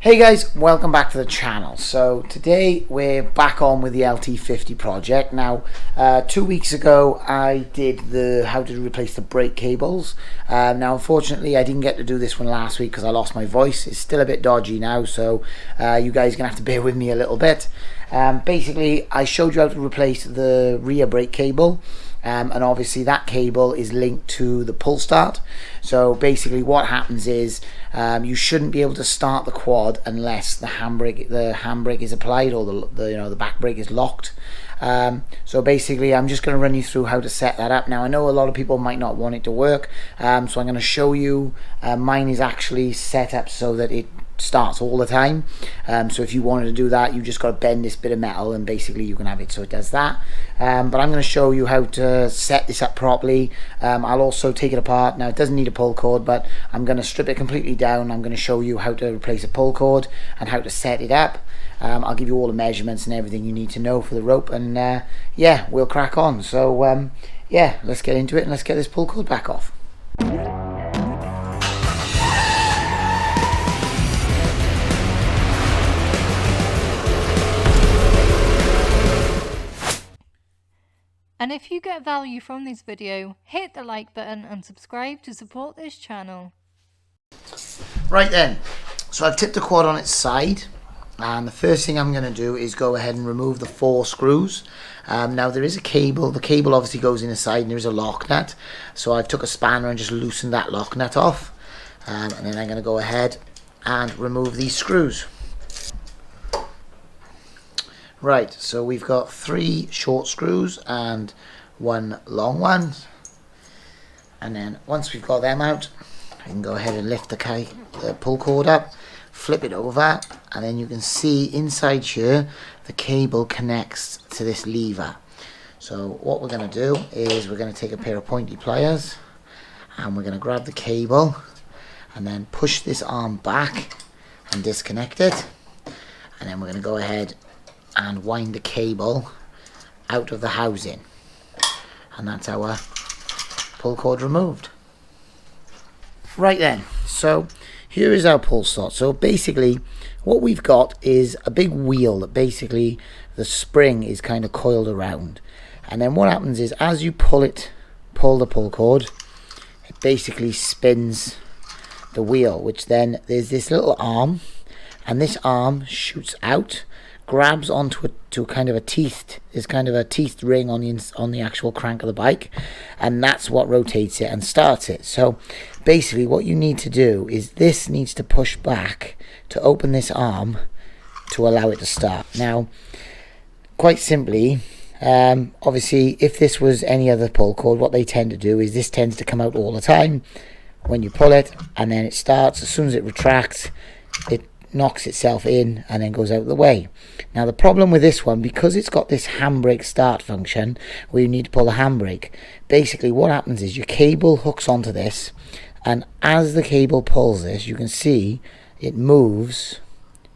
Hey guys, welcome back to the channel. So today we're back on with the LT50 project. Now 2 weeks ago I did the how to replace the brake cables. Now unfortunately I didn't get to do this one last week because I lost my voice. It's still a bit dodgy now, so you guys are gonna have to bear with me a little bit. Basically I showed you how to replace the rear brake cable. And obviously that cable is linked to the pull start. So basically what happens is you shouldn't be able to start the quad unless the handbrake is applied or the back brake is locked. So basically I'm just going to run you through how to set that up. Now I know a lot of people might not want it to work, so I'm going to show you. Mine is actually set up so that it starts all the time, so if you wanted to do that, you just got to bend this bit of metal and basically you can have it so it does that. But I'm going to show you how to set this up properly. I'll also take it apart. Now it doesn't need a pull cord, but I'm going to strip it completely down. I'm going to show you how to replace a pull cord and how to set it up. I'll give you all the measurements and everything you need to know for the rope, and yeah, we'll crack on. So yeah, let's get into it and let's get this pull cord back off. And if you get value from this video, hit the like button and subscribe to support this channel. Right then, so I've tipped the quad on its side, and the first thing I'm going to do is go ahead and remove the 4 screws. Now there is a cable, the cable obviously goes in the side, and there is a lock nut, so I've took a spanner and just loosened that lock nut off, and then I'm going to go ahead and remove these screws. Right, so we've got 3 short screws and 1 long one, and then once we've got them out, I can go ahead and lift the pull cord up, flip it over, and then you can see inside here the cable connects to this lever. So what we're going to do is we're going to take a pair of pointy pliers and we're going to grab the cable and then push this arm back and disconnect it, and then we're going to go ahead and wind the cable out of the housing, and that's our pull cord removed. Right then, so here is our pull start. So basically what we've got is a big wheel that basically the spring is kind of coiled around, and then what happens is as you pull the pull cord, it basically spins the wheel, which then there's this little arm, and this arm shoots out, grabs onto kind of a teethed ring on the actual crank of the bike, and that's what rotates it and starts it. So basically what you need to do is this needs to push back to open this arm to allow it to start. Now quite simply, obviously if this was any other pull cord, what they tend to do is this tends to come out all the time when you pull it, and then it starts. As soon as it retracts, it knocks itself in and then goes out of the way. Now the problem with this one, because it's got this handbrake start function where you need to pull the handbrake, basically what happens is your cable hooks onto this, and as the cable pulls this, you can see it moves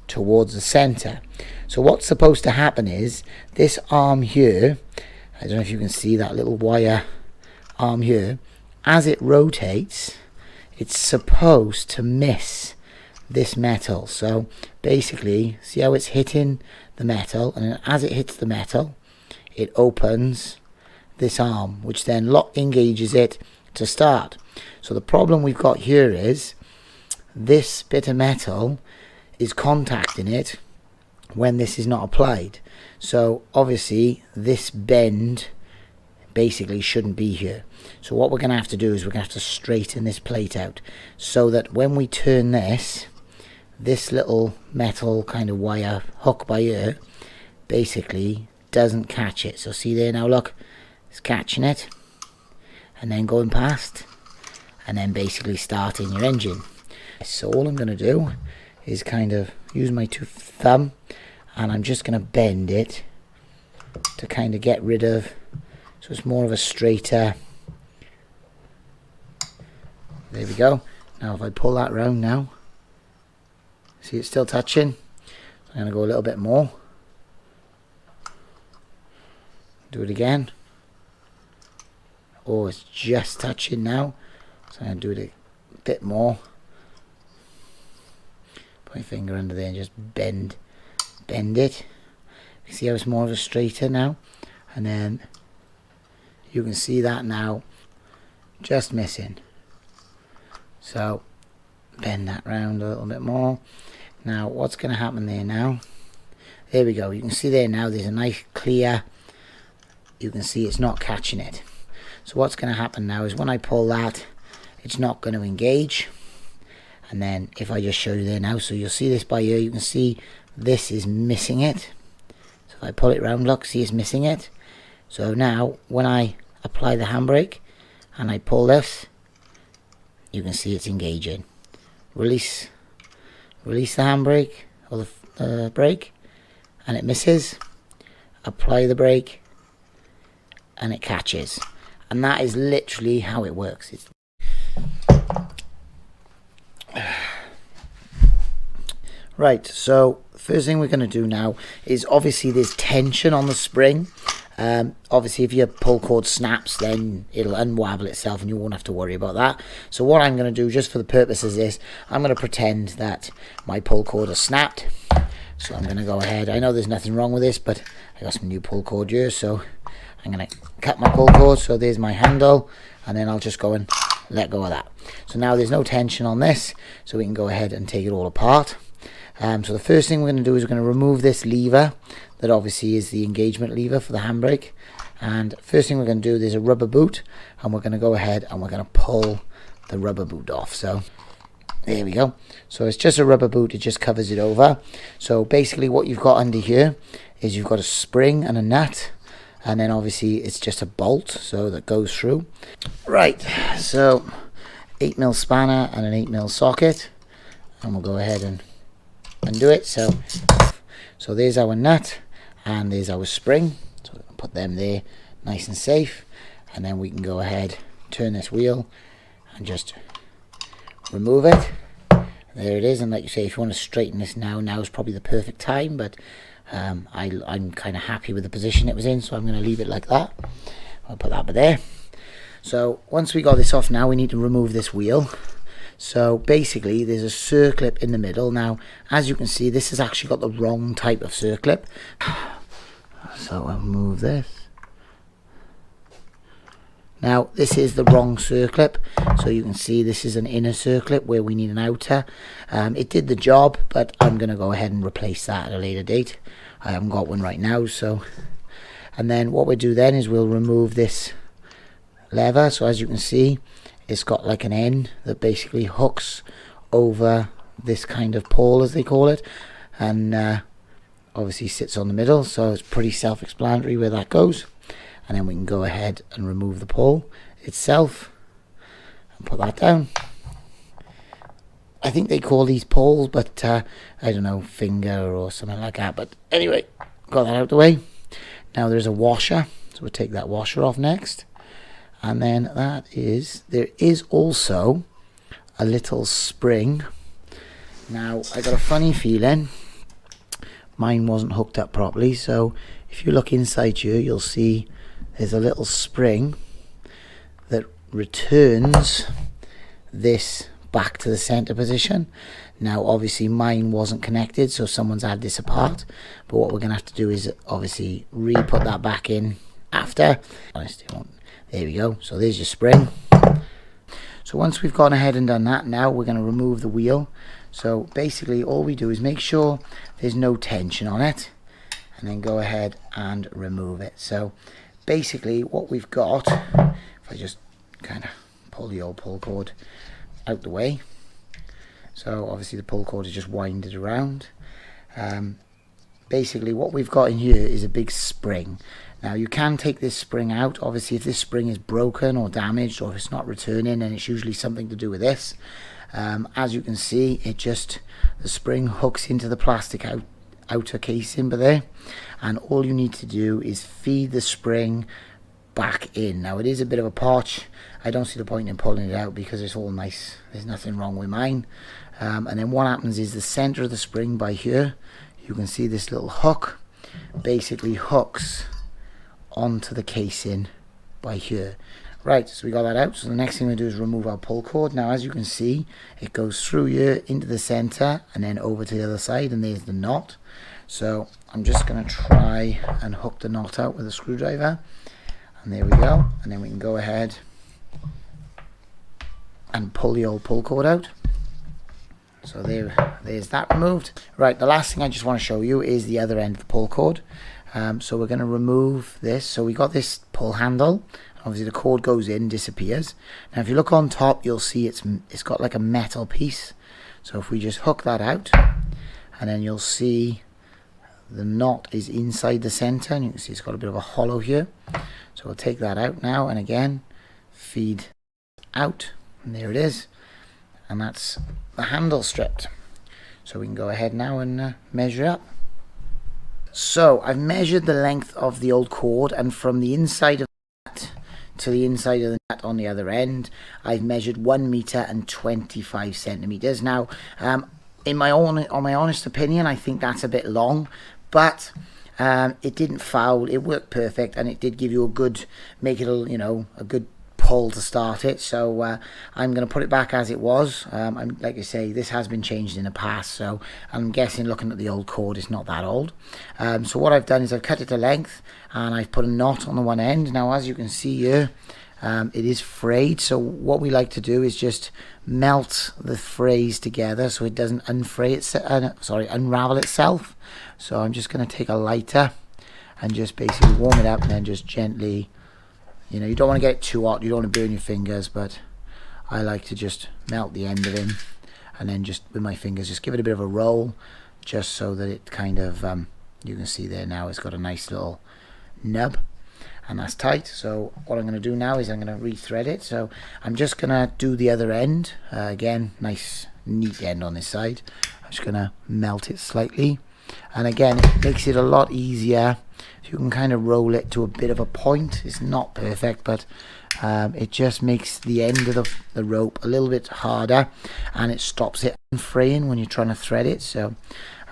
towards the center. So what's supposed to happen is this arm here, I don't know if you can see that little wire arm here, as it rotates, it's supposed to miss this metal. So basically see how it's hitting the metal, and then as it hits the metal it opens this arm, which then engages it to start. So the problem we've got here is this bit of metal is contacting it when this is not applied. So obviously this bend basically shouldn't be here. So what we're going to have to do is we're going to have to straighten this plate out so that when we turn this little metal kind of wire hook by here basically doesn't catch it. So see there now, look, it's catching it and then going past and then basically starting your engine. So all I'm going to do is kind of use my thumb and I'm just going to bend it to kind of get rid of, so it's more of a straighter. There we go. Now if I pull that round now, see it's still touching. So I'm going to go a little bit more. Do it again. Oh, it's just touching now. So I'm going to do it a bit more. Put my finger under there and just bend it. You see how it's more of a straighter now, and then you can see that now just missing. So bend that round a little bit more. Now what's going to happen there now? There we go. You can see there now there's a nice clear, you can see it's not catching it. So what's going to happen now is when I pull that, it's not going to engage. And then if I just show you there now, so you'll see this by here, you can see this is missing it. So if I pull it round, look, see it's missing it. So now when I apply the handbrake and I pull this, you can see it's engaging. Release the handbrake or the brake and it misses. Apply the brake and it catches. And that is literally how it works. Right, so first thing we're going to do now is, obviously there's tension on the spring. Obviously if your pull cord snaps, then it'll unravel itself and you won't have to worry about that. So what I'm going to do, just for the purpose of this, I'm going to pretend that my pull cord has snapped. So I'm going to go ahead, I know there's nothing wrong with this, but I got some new pull cord here, so I'm going to cut my pull cord. So there's my handle, and then I'll just go and let go of that. So now there's no tension on this, so we can go ahead and take it all apart. So the first thing we're going to do is we're going to remove this lever that obviously is the engagement lever for the handbrake. And first thing we're going to do, there's a rubber boot, and we're going to go ahead and we're going to pull the rubber boot off. So there we go. So it's just a rubber boot, it just covers it over. So basically what you've got under here is you've got a spring and a nut, and then obviously it's just a bolt so that goes through. Right, so 8mm spanner and an 8mm socket, and we'll go ahead and undo it. So there's our nut and there's our spring, so we can put them there nice and safe, and then we can go ahead, turn this wheel and just remove it. There it is. And like you say, if you want to straighten this now is probably the perfect time, but I'm kind of happy with the position it was in, so I'm going to leave it like that. I'll put that there. So once we got this off, now we need to remove this wheel. So basically there's a circlip in the middle. Now as you can see, this has actually got the wrong type of circlip. So I'll move this. Now this is the wrong circlip, so you can see this is an inner circlip where we need an outer. It did the job, but I'm going to go ahead and replace that at a later date. I haven't got one right now. So, and then what we'll do then is we'll remove this lever. So as you can see, it's got like an end that basically hooks over this kind of pole, as they call it, and obviously sits on the middle, so it's pretty self-explanatory where that goes. And then we can go ahead and remove the pole itself and put that down. I think they call these poles, but I don't know, finger or something like that. But anyway, got that out of the way. Now there's a washer, so we'll take that washer off next. And then there is also a little spring. Now I got a funny feeling mine wasn't hooked up properly, so if you look inside here, you'll see there's a little spring that returns this back to the center position. Now obviously mine wasn't connected, so someone's had this apart, but what we're gonna have to do is obviously re-put that back in after. There we go. So there's your spring. So once we've gone ahead and done that, now we're going to remove the wheel. So basically all we do is make sure there's no tension on it, and then go ahead and remove it. So basically what we've got, if I just kind of pull the old pull cord out the way, so obviously the pull cord is just winded around. Basically what we've got in here is a big spring. Now you can take this spring out. Obviously if this spring is broken or damaged, or if it's not returning, then it's usually something to do with this. As you can see, the spring hooks into the plastic outer casing there, and all you need to do is feed the spring back in. Now it is a bit of a potch. I don't see the point in pulling it out because it's all nice. There's nothing wrong with mine. And then what happens is the center of the spring by here, you can see this little hook basically hooks onto the casing by here. Right, so we got that out. So the next thing we do is remove our pull cord. Now, as you can see, it goes through here into the center and then over to the other side, and there's the knot. So I'm just going to try and hook the knot out with a screwdriver. And there we go. And then we can go ahead and pull the old pull cord out. So there's that removed. Right, the last thing I just want to show you is the other end of the pull cord. So we're going to remove this. So we got this pull handle. Obviously the cord goes in, disappears. Now if you look on top, you'll see it's got like a metal piece. So if we just hook that out, and then you'll see the knot is inside the center, and you can see it's got a bit of a hollow here. So we'll take that out now, and again feed out, and there it is, and that's the handle stripped. So we can go ahead now and measure up. So I've measured the length of the old cord, and from the inside of that to the inside of the nut on the other end, I've measured 1 meter and 25 centimeters. Now, on my honest opinion, I think that's a bit long, but it didn't foul. It worked perfect, and it did give you make it a good pull to start it. So I'm going to put it back as it was. Like I say, this has been changed in the past, so I'm guessing, looking at the old cord, it's not that old. So what I've done is I've cut it to length, and I've put a knot on the one end. Now, as you can see here, it is frayed. So what we like to do is just melt the frays together so it doesn't unravel itself. So I'm just going to take a lighter and just basically warm it up, and then just gently, you don't want to get it too hot, you don't want to burn your fingers, but I like to just melt the end of it, and then just with my fingers just give it a bit of a roll, just so that it kind of you can see there now it's got a nice little nub, and that's tight. So what I'm going to do now is I'm going to re-thread it. So I'm just going to do the other end. Again, nice neat end on this side. I'm just going to melt it slightly, and again it makes it a lot easier. You can kind of roll it to a bit of a point. It's not perfect, but it just makes the end of the rope a little bit harder, and it stops it from fraying when you're trying to thread it. So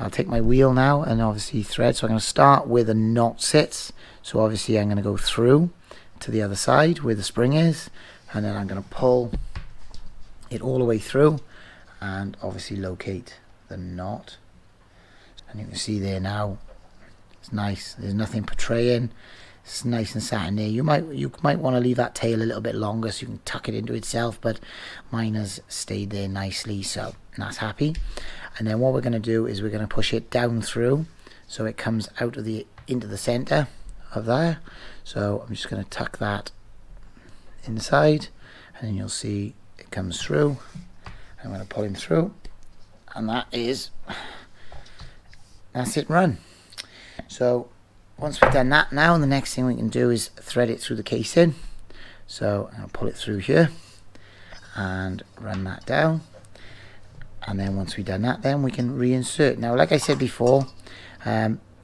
I'll take my wheel now and obviously thread. So I'm going to start where the knot sits. So obviously I'm going to go through to the other side where the spring is, and then I'm going to pull it all the way through and obviously locate the knot. And you can see there now, it's nice. There's nothing portraying. It's nice and sat in there. You might want to leave that tail a little bit longer so you can tuck it into itself, but mine has stayed there nicely, so that's happy. And then what we're going to do is we're going to push it down through so it comes out of into the center of there. So I'm just going to tuck that inside, and then you'll see it comes through. I'm going to pull him through, and that's it, run. So once we've done that, now the next thing we can do is thread it through the casing. So I'm going to pull it through here and run that down, and then once we've done that, then we can reinsert. Now, like I said before,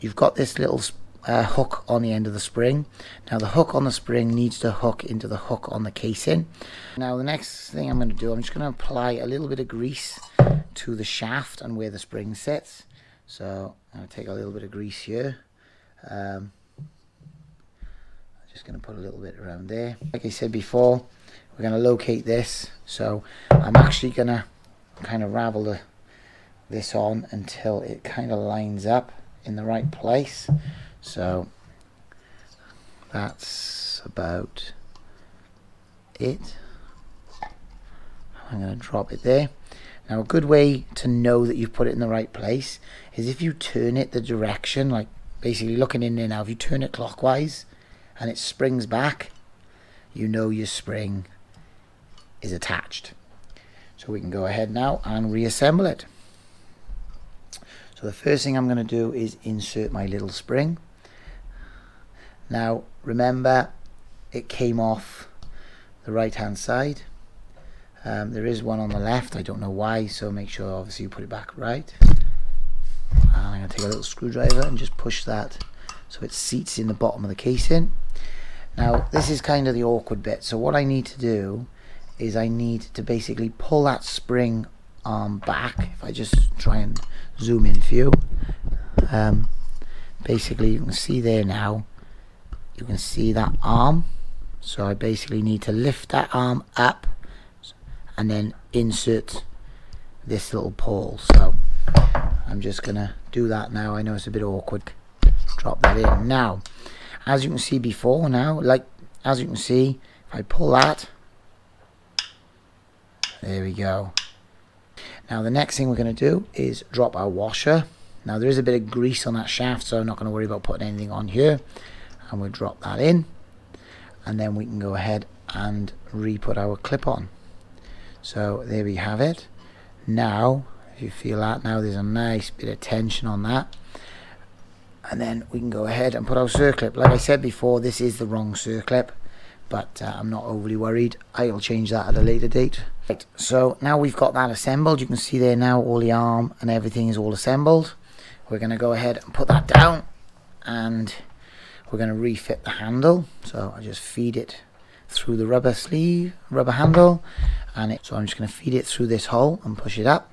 you've got this little hook on the end of the spring. Now the hook on the spring needs to hook into the hook on the casing. Now the next thing I'm going to do, I'm just going to apply a little bit of grease to the shaft and where the spring sits. So I'm going to take a little bit of grease here. I'm just going to put a little bit around there. Like I said before, we're going to locate this. So I'm actually going to kind of ravel this on until it kind of lines up in the right place. So that's about it. I'm going to drop it there. Now a good way to know that you've put it in the right place is if you turn it the direction, like basically looking in there now, if you turn it clockwise and it springs back, you know your spring is attached. So we can go ahead now and reassemble it. So the first thing I'm going to do is insert my little spring. Now remember, it came off the right hand side. There is one on the left, I don't know why, so make sure obviously you put it back right. And I'm going to take a little screwdriver and just push that so it seats in the bottom of the casing. Now this is kind of the awkward bit, so what I need to do is I need to basically pull that spring arm back. If I just try and zoom in for you, basically you can see there now, you can see that arm So I basically need to lift that arm up and then insert this little pole. So I'm just gonna do that now. I know it's a bit awkward. Drop that in. Now, as you can see before, as you can see, if I pull that, there we go. Now the next thing we're going to do is drop our washer. Now there is a bit of grease on that shaft, so I'm not going to worry about putting anything on here. And we'll drop that in, and then we can go ahead and re-put our clip on. So there we have it. Now, if you feel that, now there's a nice bit of tension on that. And then we can go ahead and put our circlip. Like I said before, this is the wrong circlip, but I'm not overly worried. I'll change that at a later date. Right, so now we've got that assembled. You can see there now all the arm and everything is all assembled. We're going to go ahead and put that down, and we're going to refit the handle. So I just feed it through the rubber handle, and so I'm just going to feed it through this hole and push it up.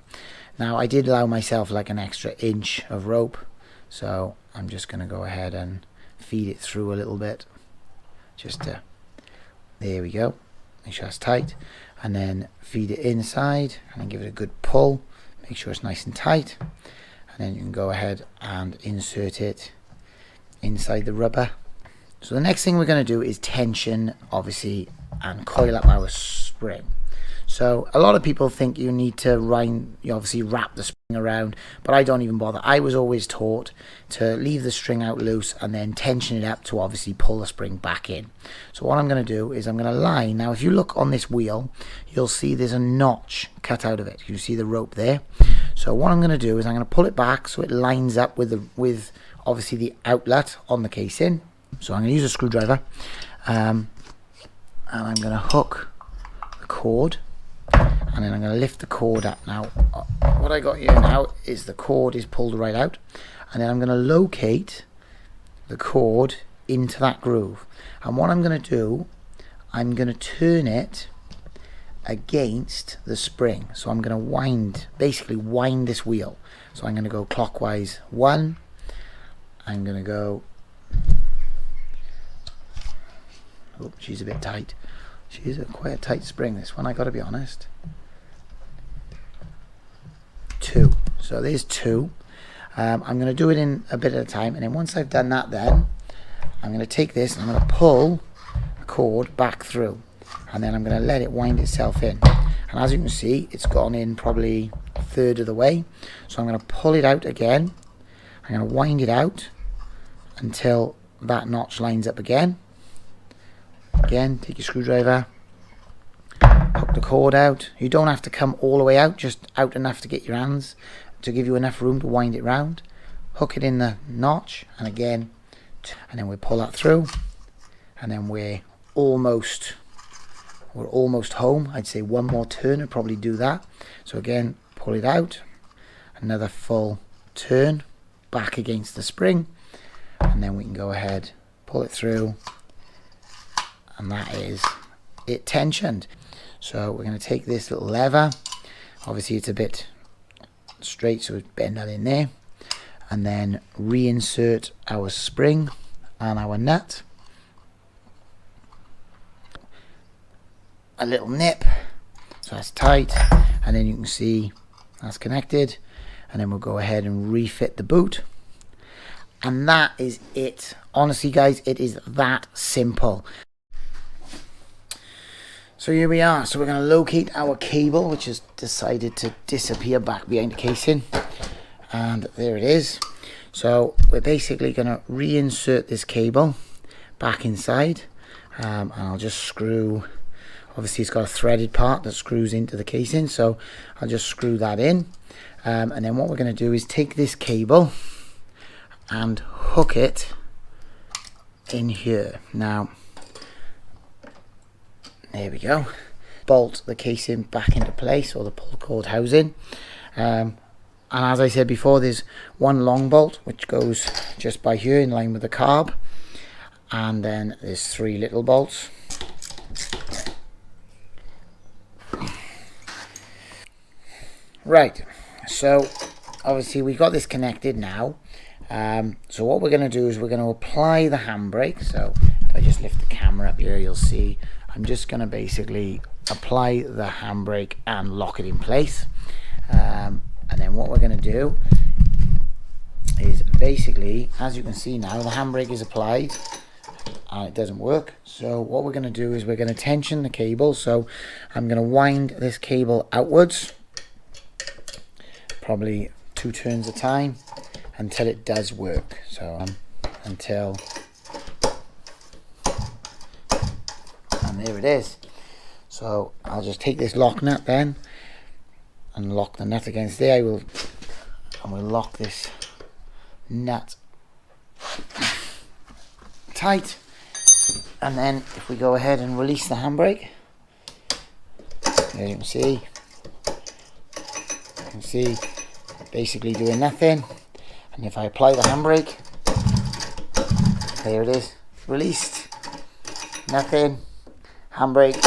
Now I did allow myself like an extra inch of rope, so I'm just going to go ahead and feed it through a little bit, just to, there we go, make sure it's tight, and then feed it inside and then give it a good pull, make sure it's nice and tight, and then you can go ahead and insert it inside the rubber. So the next thing we're going to do is tension, obviously, and coil up our spring. So a lot of people think you need to obviously wrap the spring around, but I don't even bother. I was always taught to leave the string out loose and then tension it up to obviously pull the spring back in. So what I'm going to do is I'm going to line. Now if you look on this wheel, you'll see there's a notch cut out of it. You see the rope there. So what I'm going to do is I'm going to pull it back so it lines up with obviously the outlet on the casing. So I'm going to use a screwdriver, and I'm going to hook the cord, and then I'm going to lift the cord up. Now what I got here now is the cord is pulled right out, and then I'm going to locate the cord into that groove, and what I'm going to do, I'm going to turn it against the spring. So I'm going to basically wind this wheel. So I'm going to go clockwise 1, I'm going to go, oh, she's a bit tight. She's quite a tight spring, this one, I got to be honest. 2. So there's 2. I'm going to do it in a bit at a time, and then once I've done that, then I'm going to take this and I'm going to pull the cord back through, and then I'm going to let it wind itself in. And as you can see, it's gone in probably a third of the way. So I'm going to pull it out again. I'm going to wind it out until that notch lines up again. Again, take your screwdriver, hook the cord out. You don't have to come all the way out, just out enough to get your hands, to give you enough room to wind it round. Hook it in the notch, and again, and then we pull that through, and then we're almost home. I'd say one more turn would probably do that. So again, pull it out, another full turn back against the spring, and then we can go ahead, pull it through, and that is it tensioned. So we're going to take this little lever, obviously it's a bit straight, so we bend that in there, and then reinsert our spring and our nut. A little nip, so that's tight, and then you can see that's connected, and then we'll go ahead and refit the boot, and that is it. Honestly guys, it is that simple. So here we are. So we're going to locate our cable, which has decided to disappear back behind the casing, and there it is. So we're basically going to reinsert this cable back inside, and I'll just screw, obviously it's got a threaded part that screws into the casing, so I'll just screw that in, and then what we're going to do is take this cable and hook it in here. Now there we go. Bolt the casing back into place, or the pull cord housing, and as I said before, there's one long bolt which goes just by here in line with the carb, and then there's 3 little bolts. Right, so obviously we got this connected now. So what we're going to do is we're going to apply the handbrake. So if I just lift the camera up here, you'll see I'm just going to basically apply the handbrake and lock it in place. And then what we're going to do is basically, as you can see now, the handbrake is applied and it doesn't work. So what we're going to do is we're going to tension the cable. So I'm going to wind this cable outwards, probably 2 turns a time, until it does work. So until, and there it is. So I'll just take this lock nut then and lock the nut against there. And we'll lock this nut tight, and then if we go ahead and release the handbrake, as you can see basically doing nothing. And if I apply the handbrake, there it is, released, nothing, handbrake,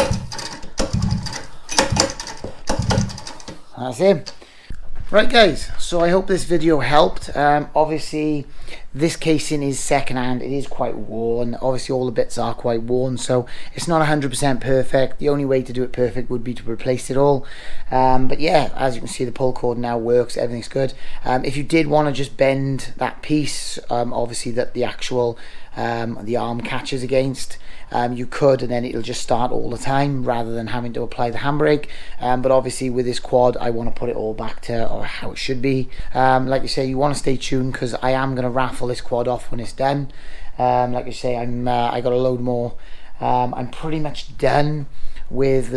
that's it. Right guys, so I hope this video helped. Obviously this casing is second hand, it is quite worn, obviously all the bits are quite worn, so it's not 100% perfect. The only way to do it perfect would be to replace it all. But yeah, as you can see, the pull cord now works, everything's good. If you did want to just bend that piece, obviously that the actual the arm catches against, you could, and then it'll just start all the time rather than having to apply the handbrake. But obviously with this quad I want to put it all back to how it should be. Like you say, you want to stay tuned because I am going to raffle this quad off when it's done. Like you say, I got a load more. I'm pretty much done with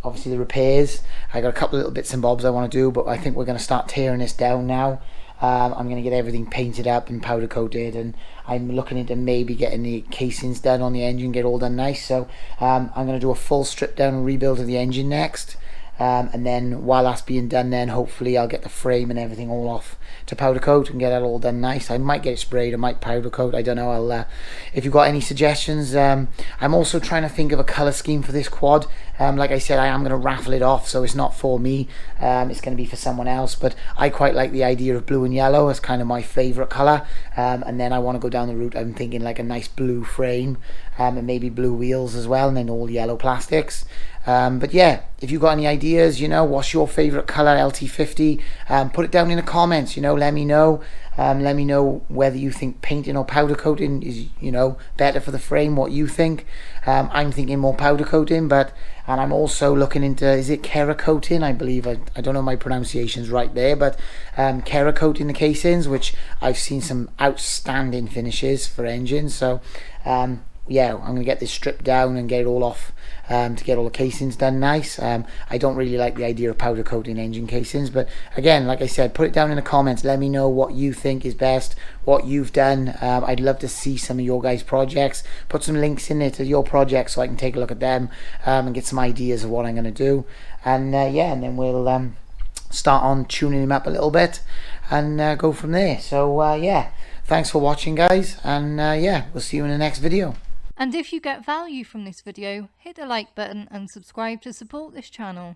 obviously the repairs. I got a couple of little bits and bobs I want to do, but I think we're going to start tearing this down now. I'm going to get everything painted up and powder coated, and I'm looking into maybe getting the casings done on the engine, get all done nice. So I'm going to do a full strip down and rebuild of the engine next. And then while that's being done, then hopefully I'll get the frame and everything all off to powder coat and get that all done nice. I might get it sprayed, I might powder coat, I don't know. I'll if you've got any suggestions. I'm also trying to think of a color scheme for this quad. Like I said, I am going to raffle it off, so it's not for me, it's going to be for someone else, but I quite like the idea of blue and yellow as kind of my favorite color. And then I want to go down the route, I'm thinking like a nice blue frame, and maybe blue wheels as well, and then all yellow plastics. But yeah, if you've got any ideas, you know, what's your favorite color LT50, put it down in the comments, you know, let me know. Let me know whether you think painting or powder coating is, you know, better for the frame, what you think. I'm thinking more powder coating, and I'm also looking into, is it Cerakoting? I believe, I don't know my pronunciation's right there, but Cerakoting the casings, which I've seen some outstanding finishes for engines. So yeah, I'm going to get this stripped down and get it all off, to get all the casings done nice. I don't really like the idea of powder coating engine casings, but again, like I said, put it down in the comments, let me know what you think is best, what you've done. I'd love to see some of your guys' projects. Put some links in there to your projects so I can take a look at them, and get some ideas of what I'm going to do. And yeah, and then we'll start on tuning him up a little bit and go from there. So yeah, thanks for watching guys, and yeah, we'll see you in the next video. And if you get value from this video, hit the like button and subscribe to support this channel.